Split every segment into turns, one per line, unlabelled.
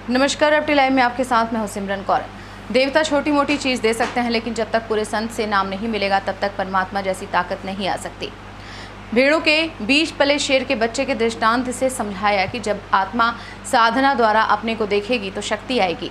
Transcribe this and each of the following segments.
नमस्कार, अपनी लाइव में आपके साथ मैं हूं सिमरन कौर। देवता छोटी मोटी चीज़ दे सकते हैं, लेकिन जब तक पूरे संत से नाम नहीं मिलेगा तब तक परमात्मा जैसी ताकत नहीं आ सकती। भेड़ों के बीच पले शेर के बच्चे के दृष्टांत से समझाया कि जब आत्मा साधना द्वारा अपने को देखेगी तो शक्ति आएगी।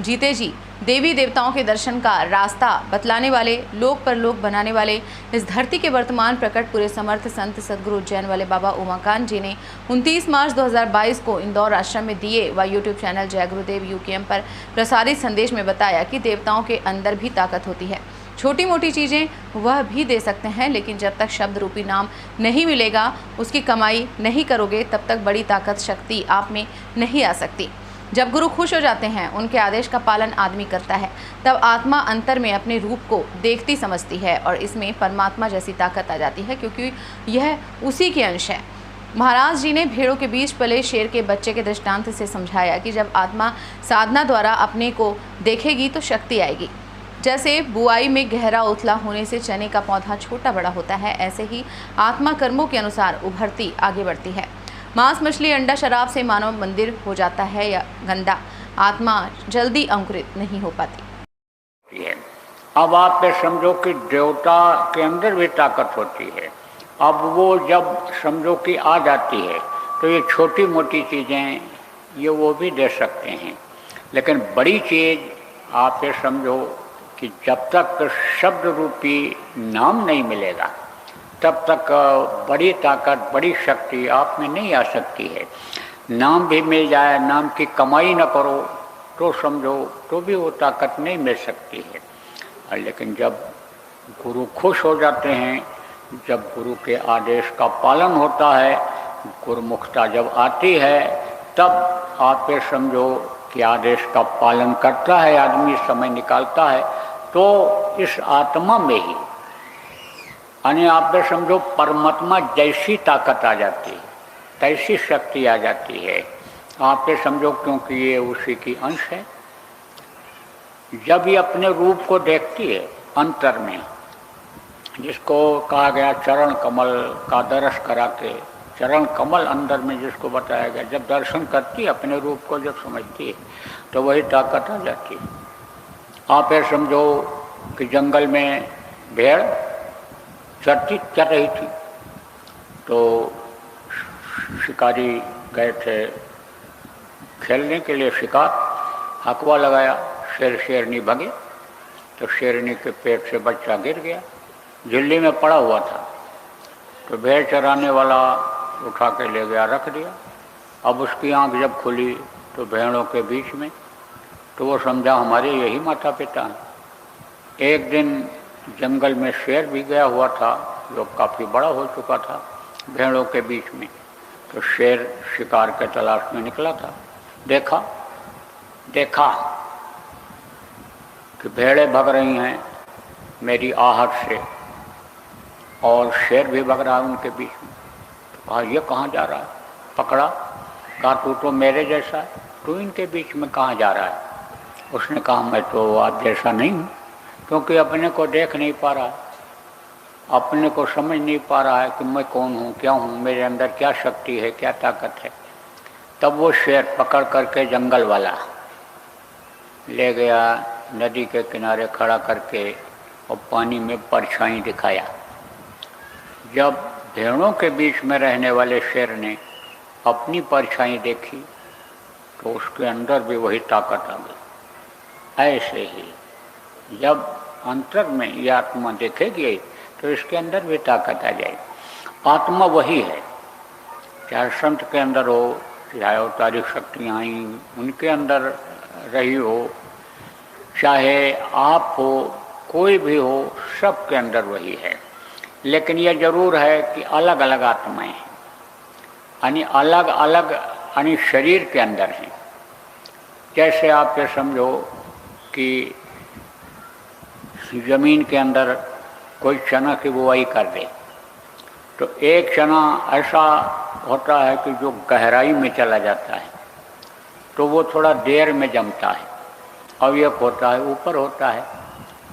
जीते जी देवी देवताओं के दर्शन का रास्ता बतलाने वाले, लोक परलोक बनाने वाले, इस धरती के वर्तमान प्रकट पूरे समर्थ संत सदगुरु उज्जैन वाले बाबा उमाकांत जी ने 29 मार्च 2022 को इंदौर आश्रम में दिए व यूट्यूब चैनल जय गुरुदेव यूकेएम पर प्रसारित संदेश में बताया कि देवताओं के अंदर भी ताकत होती है। छोटी मोटी चीज़ें वह भी दे सकते हैं, लेकिन जब तक शब्द रूपी नाम नहीं मिलेगा, उसकी कमाई नहीं करोगे, तब तक बड़ी ताकत शक्ति आप में नहीं आ सकती। जब गुरु खुश हो जाते हैं, उनके आदेश का पालन आदमी करता है, तब आत्मा अंतर में अपने रूप को देखती समझती है और इसमें परमात्मा जैसी ताकत आ जाती है, क्योंकि यह उसी के अंश है। महाराज जी ने भेड़ों के बीच पले शेर के बच्चे के दृष्टांत से समझाया कि जब आत्मा साधना द्वारा अपने को देखेगी तो शक्ति आएगी। जैसे बुआई में गहरा उथला होने से चने का पौधा छोटा बड़ा होता है, ऐसे ही आत्मा कर्मों के अनुसार उभरती आगे बढ़ती है। मांस, मछली, अंडा, शराब से मानव मंदिर हो जाता है या गंदा, आत्मा जल्दी अंकुरित नहीं हो पाती।
अब आप ये समझो कि देवता के अंदर भी ताकत होती है। अब वो जब समझो कि आ जाती है तो ये छोटी मोटी चीज़ें ये वो भी दे सकते हैं, लेकिन बड़ी चीज़ आप ये समझो कि जब तक शब्द रूपी नाम नहीं मिलेगा तब तक बड़ी ताकत, बड़ी शक्ति आप में नहीं आ सकती है। नाम भी मिल जाए, नाम की कमाई न करो तो समझो तो भी वो ताकत नहीं मिल सकती है। लेकिन जब गुरु खुश हो जाते हैं, जब गुरु के आदेश का पालन होता है, गुरुमुखता जब आती है, तब आप ये समझो कि आदेश का पालन करता है आदमी, समय निकालता है, तो इस आत्मा में ही यानी आप ये समझो परमात्मा जैसी ताकत आ जाती है, तैसी शक्ति आ जाती है। आप ये समझो क्योंकि ये उसी की अंश है। जब ये अपने रूप को देखती है अंतर में, जिसको कहा गया चरण कमल का दर्श करा के, चरण कमल अंदर में जिसको बताया गया, जब दर्शन करती है अपने रूप को, जब समझती है तो वही ताकत आ जाती है। आप ये समझो कि जंगल में भेड़ चर रही थी, तो शिकारी गए थे खेलने के लिए शिकार, हकवा लगाया, शेरनी भगे तो शेरनी के पेट से बच्चा गिर गया, झिल्ली में पड़ा हुआ था। तो भेड़ चराने वाला उठा के ले गया, रख दिया। अब उसकी आंख जब खुली तो भेड़ों के बीच में, तो वो समझा हमारे यही माता पिता हैं। एक दिन जंगल में शेर भी गया हुआ था, जो काफ़ी बड़ा हो चुका था भेड़ों के बीच में। तो शेर शिकार के तलाश में निकला था, देखा कि भेड़ें भग रही हैं मेरी आहट से और शेर भी भग रहा है उनके बीच में। तो कहा ये कहाँ जा रहा है, पकड़ा, कहा तू तो मेरे जैसा है, तू इनके बीच में कहाँ जा रहा है। उसने कहा मैं तो आप जैसा नहीं हूँ, क्योंकि अपने को देख नहीं पा रहा है, अपने को समझ नहीं पा रहा है कि मैं कौन हूँ, क्या हूँ, मेरे अंदर क्या शक्ति है, क्या ताकत है। तब वो शेर पकड़ करके जंगल वाला ले गया, नदी के किनारे खड़ा करके और पानी में परछाई दिखाया। जब भेड़ों के बीच में रहने वाले शेर ने अपनी परछाई देखी तो उसके अंदर भी वही ताकत आ गई। ऐसे ही जब अंतर में ये आत्मा देखेगी तो इसके अंदर भी ताकत आ जाएगी। आत्मा वही है, चाहे संत के अंदर हो, चाहे अवतारिक शक्तियाँ आई उनके अंदर रही हो, चाहे आप हो, कोई भी हो, सब के अंदर वही है। लेकिन यह जरूर है कि अलग अलग आत्माएं हैं, यानी अलग अलग यानी शरीर के अंदर हैं। जैसे आप ये समझो कि ज़मीन के अंदर कोई चना की बुआई कर दे, तो एक चना ऐसा होता है कि जो गहराई में चला जाता है, तो वो थोड़ा देर में जमता है। अब एक होता है ऊपर होता है,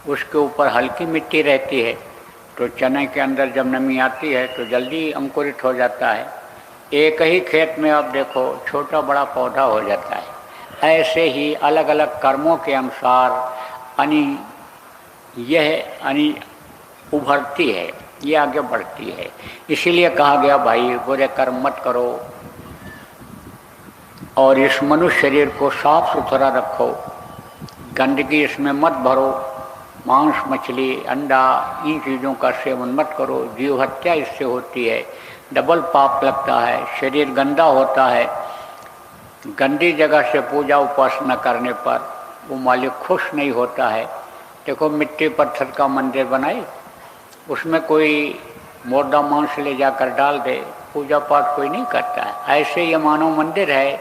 उसके ऊपर हल्की मिट्टी रहती है, तो चने के अंदर जब नमी आती है तो जल्दी अंकुरित हो जाता है। एक ही खेत में आप देखो छोटा बड़ा पौधा हो जाता है, ऐसे ही अलग अलग कर्मों के अनुसार यह उभरती है, ये आगे बढ़ती है। इसीलिए कहा गया भाई बुरे कर्म मत करो और इस मनुष्य शरीर को साफ सुथरा रखो, गंदगी इसमें मत भरो, मांस मछली अंडा इन चीज़ों का सेवन मत करो, जीव हत्या इससे होती है, डबल पाप लगता है, शरीर गंदा होता है। गंदी जगह से पूजा उपासना करने पर वो मालिक खुश नहीं होता है। देखो मिट्टी पत्थर का मंदिर बनाए, उसमें कोई मुर्दा मांस ले जाकर डाल दे, पूजा पाठ कोई नहीं करता है। ऐसे ये मानव मंदिर है,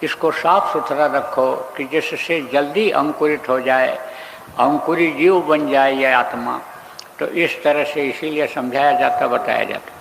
इसको साफ सुथरा रखो कि जिससे जल्दी अंकुरित हो जाए, अंकुरी जीव बन जाए यह आत्मा। तो इस तरह से इसीलिए समझाया जाता, बताया जाता।